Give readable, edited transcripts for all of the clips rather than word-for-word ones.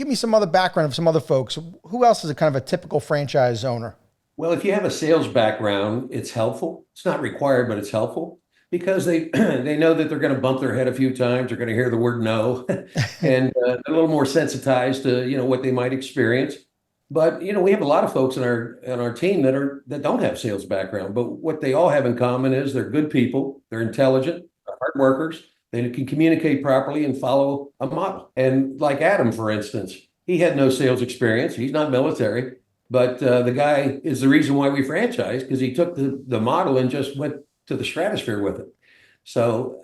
give me some other background of some other folks. Who else is a kind of a typical franchise owner? Well, if you have a sales background, it's helpful. It's not required, but it's helpful because they they know that they're going to bump their head a few times. They're going to hear the word no, and they're a little more sensitized to what they might experience. But we have a lot of folks in our team that don't have sales background. But what they all have in common is they're good people. They're intelligent, they're hard workers. They can communicate properly and follow a model. And like Adam, for instance, he had no sales experience. He's not military. But the guy is the reason why we franchised because he took the model and just went to the stratosphere with it. So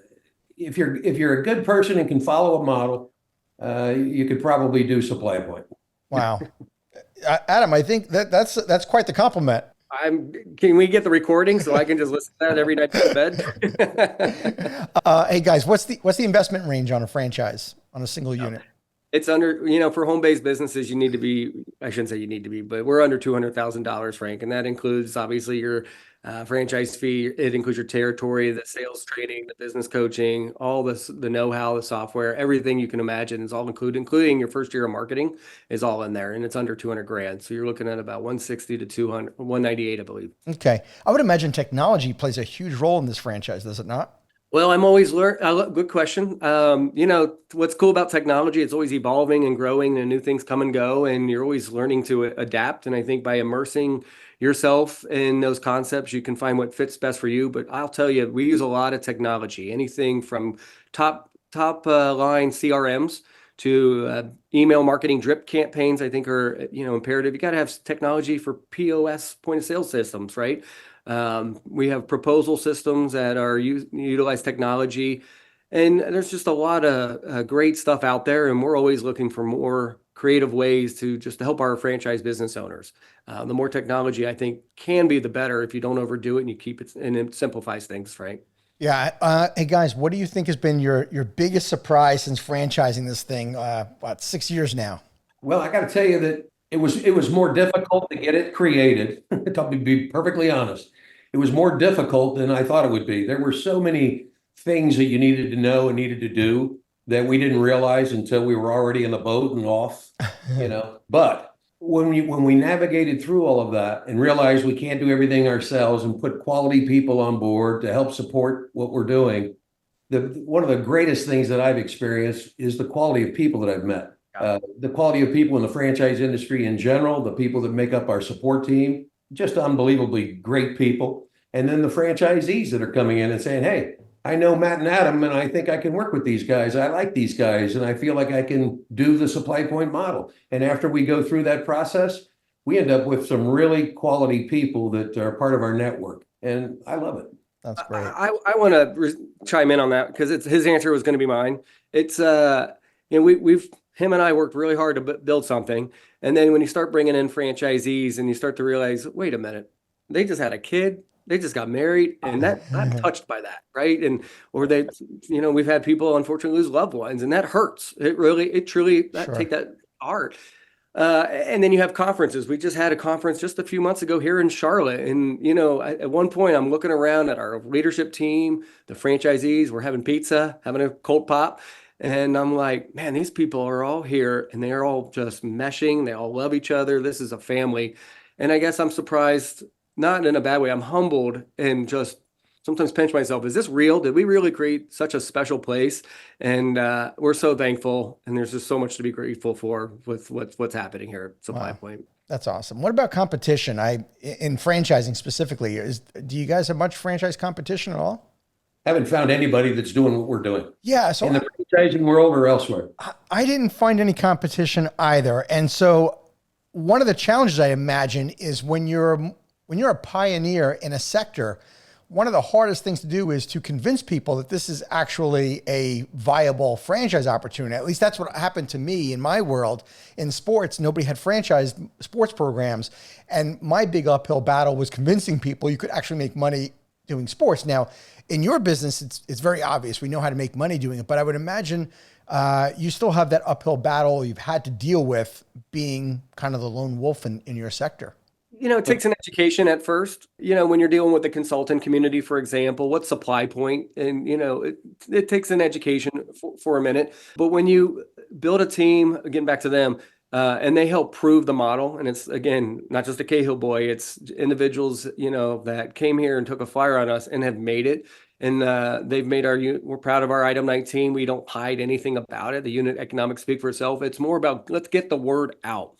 if you're a good person and can follow a model, you could probably do Supply Point. Wow. Adam, I think that's quite the compliment. Can we get the recording so I can just listen to that every night to bed? Hey guys, what's the investment range on a franchise on a single unit? It's under, for home-based businesses, you need to be, I shouldn't say you need to be, but we're under $200,000, Frank. And that includes obviously your franchise fee. It includes your territory, the sales training, the business coaching, all this, the know-how, the software, everything you can imagine is all included, including your first year of marketing is all in there. And it's under 200 grand. So you're looking at about 160 to 200, 198, I believe. Okay. I would imagine technology plays a huge role in this franchise, does it not? Well, I'm always good question. What's cool about technology, it's always evolving and growing and new things come and go, and you're always learning to adapt. And I think by immersing yourself in those concepts, you can find what fits best for you. But I'll tell you, we use a lot of technology, anything from top line CRMs to email marketing drip campaigns, I think are, imperative. You got to have technology for POS, point of sale systems, right? We have proposal systems that are utilize technology, and there's just a lot of great stuff out there. And we're always looking for more creative ways to help our franchise business owners. The more technology I think can be, the better if you don't overdo it and you keep it and it simplifies things, right? Yeah. Hey guys, what do you think has been your biggest surprise since franchising this thing? 6 years now? Well, I got to tell you that it was more difficult to get it created. To be perfectly honest, it was more difficult than I thought it would be. There were so many things that you needed to know and needed to do that we didn't realize until we were already in the boat and off. But when we navigated through all of that and realized we can't do everything ourselves and put quality people on board to help support what we're doing, one of the greatest things that I've experienced is the quality of people that I've met. The quality of people in the franchise industry in general, the people that make up our support team, just unbelievably great people. And then the franchisees that are coming in and saying, hey, I know Matt and Adam, and I think I can work with these guys. I like these guys, and I feel like I can do the Supply Point model. And after we go through that process, we end up with some really quality people that are part of our network. And I love it. That's great. I want to chime in on that because his answer was going to be mine. It's, we've him and I worked really hard to build something. And then when you start bringing in franchisees and you start to realize, wait a minute, they just had a kid, they just got married, and that I'm touched by that, right? And or they, we've had people unfortunately lose loved ones, and that hurts. It truly Sure. take that hard. And then you have conferences. We just had a conference just a few months ago here in Charlotte. And, at one point I'm looking around at our leadership team, the franchisees, we're having pizza, having a cold pop. And I'm like, man, these people are all here and they're all just meshing. They all love each other. This is a family. And I guess I'm surprised, not in a bad way. I'm humbled and just sometimes pinch myself. Is this real? Did we really create such a special place? And we're so thankful. And there's just so much to be grateful for with what's happening here at Supply Point. That's awesome. What about competition? In franchising specifically, do you guys have much franchise competition at all? Haven't found anybody that's doing what we're doing. Yeah. So in the franchising world or elsewhere. I didn't find any competition either. And so one of the challenges I imagine is when you're a pioneer in a sector, one of the hardest things to do is to convince people that this is actually a viable franchise opportunity. At least that's what happened to me in my world. In sports, nobody had franchised sports programs. And my big uphill battle was convincing people you could actually make money doing sports. Now, in your business, it's very obvious. We know how to make money doing it. But I would imagine you still have that uphill battle you've had to deal with being kind of the lone wolf in your sector. It takes an education at first. When you're dealing with the consultant community, for example, what's supply point? And, it takes an education for a minute. But when you build a team, getting back to them, and they help prove the model, and it's, again, not just a Cahill boy, it's individuals, that came here and took a flyer on us and have made it. And they've made we're proud of our item 19. We don't hide anything about it. The unit economics speak for itself. It's more about, let's get the word out.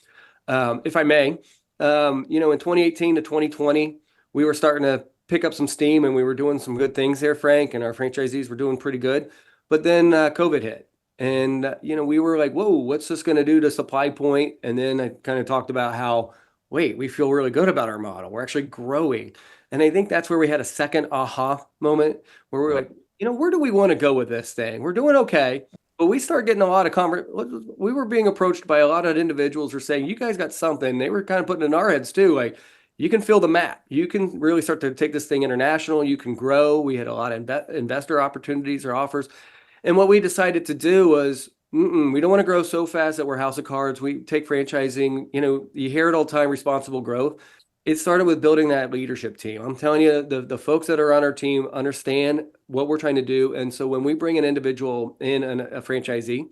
If I may, in 2018 to 2020, we were starting to pick up some steam and we were doing some good things there, Frank, and our franchisees were doing pretty good. But then COVID hit. And, we were like, whoa, what's this going to do to Supply Point? And then I kind of talked about how, wait, we feel really good about our model. We're actually growing. And I think that's where we had a second aha moment where we're like, where do we want to go with this thing? We're doing okay. But we started getting a lot of we were being approached by a lot of individuals who are saying, you guys got something. They were kind of putting in our heads too, like, you can fill the map. You can really start to take this thing international. You can grow. We had a lot of investor opportunities or offers. And what we decided to do was, we don't want to grow so fast that we're house of cards. We take franchising, you hear it all the time, responsible growth. It started with building that leadership team. I'm telling you, the folks that are on our team understand what we're trying to do. And so when we bring an individual in, a franchisee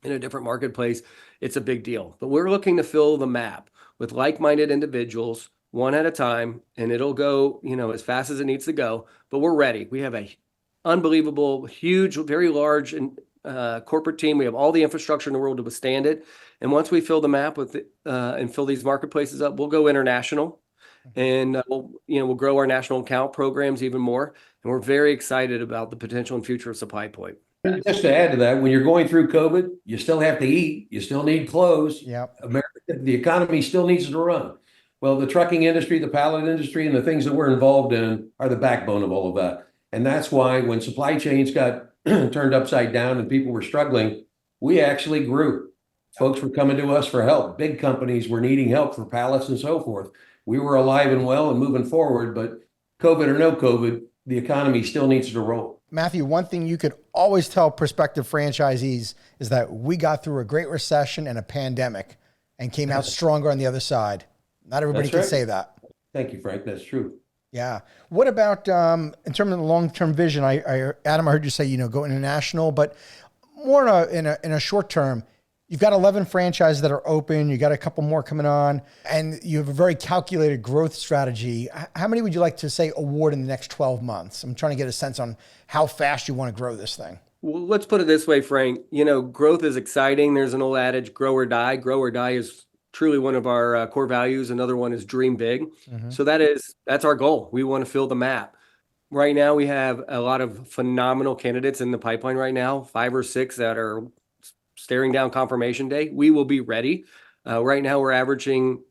in a different marketplace, it's a big deal. But we're looking to fill the map with like-minded individuals, one at a time, and it'll go, as fast as it needs to go. But we're ready. We have a unbelievable, huge, very large corporate team. We have all the infrastructure in the world to withstand it. And once we fill the map with and fill these marketplaces up, we'll go international, and we'll grow our national account programs even more. And we're very excited about the potential and future of Supply Point. Just to add to that, when you're going through COVID, you still have to eat, you still need clothes. Yep. America, the economy still needs to run. Well, the trucking industry, the pallet industry, and the things that we're involved in are the backbone of all of that. And that's why when supply chains got turned upside down and people were struggling, we actually grew. Folks were coming to us for help. Big companies were needing help for pallets and so forth. We were alive and well and moving forward, but COVID or no COVID, the economy still needs to roll. Matthew, one thing you could always tell prospective franchisees is that we got through a Great Recession and a pandemic and came out stronger on the other side. Not everybody can say that. Thank you, Frank. That's true. Yeah. What about in terms of the long-term vision? Adam, I heard you say, go international, but more in a short term. You've got 11 franchises that are open. You got a couple more coming on, and you have a very calculated growth strategy. How many would you like to say award in the next 12 months? I'm trying to get a sense on how fast you want to grow this thing. Well, let's put it this way, Frank. Growth is exciting. There's an old adage, grow or die. Grow or die is truly one of our core values. Another one is dream big. Mm-hmm. So that's our goal. We want to fill the map. Right now, we have a lot of phenomenal candidates in the pipeline right now, 5 or 6 that are staring down confirmation day. We will be ready. Right now, we're averaging,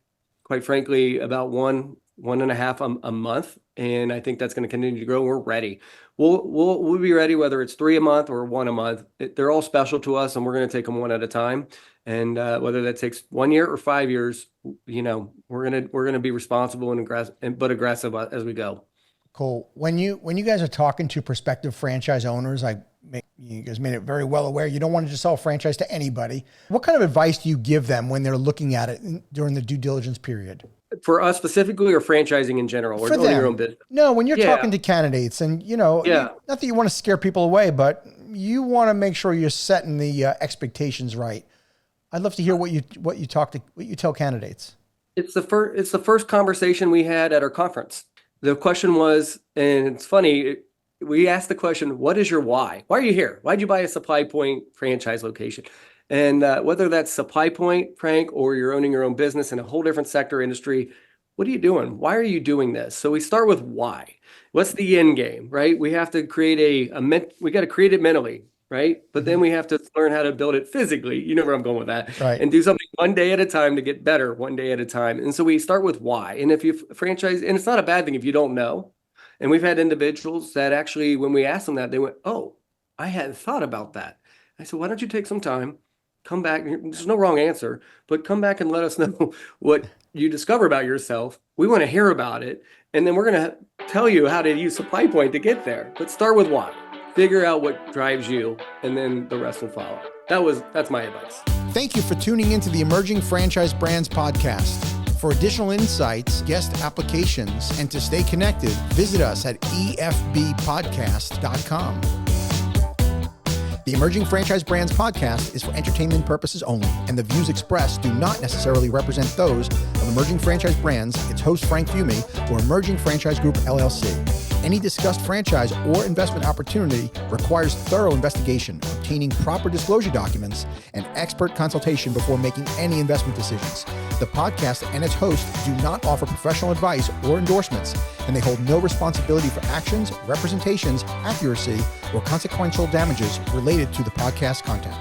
quite frankly, about one and a half a month. And I think that's going to continue to grow. We're ready. We'll be ready, whether it's 3 a month or 1 a month. They're all special to us, and we're going to take them one at a time. And whether that takes 1 year or 5 years, we're gonna be responsible and aggressive as we go. Cool. When you guys are talking to prospective franchise owners, you guys made it very well aware you don't want to just sell a franchise to anybody. What kind of advice do you give them when they're looking at it during the due diligence period? For us specifically, or franchising in general, or owning your own business? No, when you're talking to candidates, and not that you want to scare people away, but you want to make sure you're setting the expectations right. I'd love to hear what you tell candidates. It's the first conversation we had at our conference. The question was, and it's funny, we asked the question, what is your why? Why are you here? Why'd you buy a Supply Point franchise location? And whether that's Supply Point, Frank, or you're owning your own business in a whole different sector industry, what are you doing? Why are you doing this? So we start with why. What's the end game, right? We have to create we got to create it mentally, right? But then we have to learn how to build it physically. You know where I'm going with that. Right. And do something one day at a time to get better, one day at a time. And so we start with why. And if you franchise, and it's not a bad thing if you don't know. And we've had individuals that actually, when we asked them that, they went, oh, I hadn't thought about that. I said, why don't you take some time, come back. There's no wrong answer, but come back and let us know what you discover about yourself. We want to hear about it. And then we're going to tell you how to use Supply Point to get there. But start with why. Figure out what drives you, and then the rest will follow. That's my advice. Thank you for tuning into the Emerging Franchise Brands podcast. For additional insights, guest applications, and to stay connected, visit us at efbpodcast.com. The Emerging Franchise Brands podcast is for entertainment purposes only, and the views expressed do not necessarily represent those of Emerging Franchise Brands, its host Frank Fiume, or Emerging Franchise Group LLC. Any discussed franchise or investment opportunity requires thorough investigation, obtaining proper disclosure documents, and expert consultation before making any investment decisions. The podcast and its host do not offer professional advice or endorsements, and they hold no responsibility for actions, representations, accuracy, or consequential damages related to the podcast content.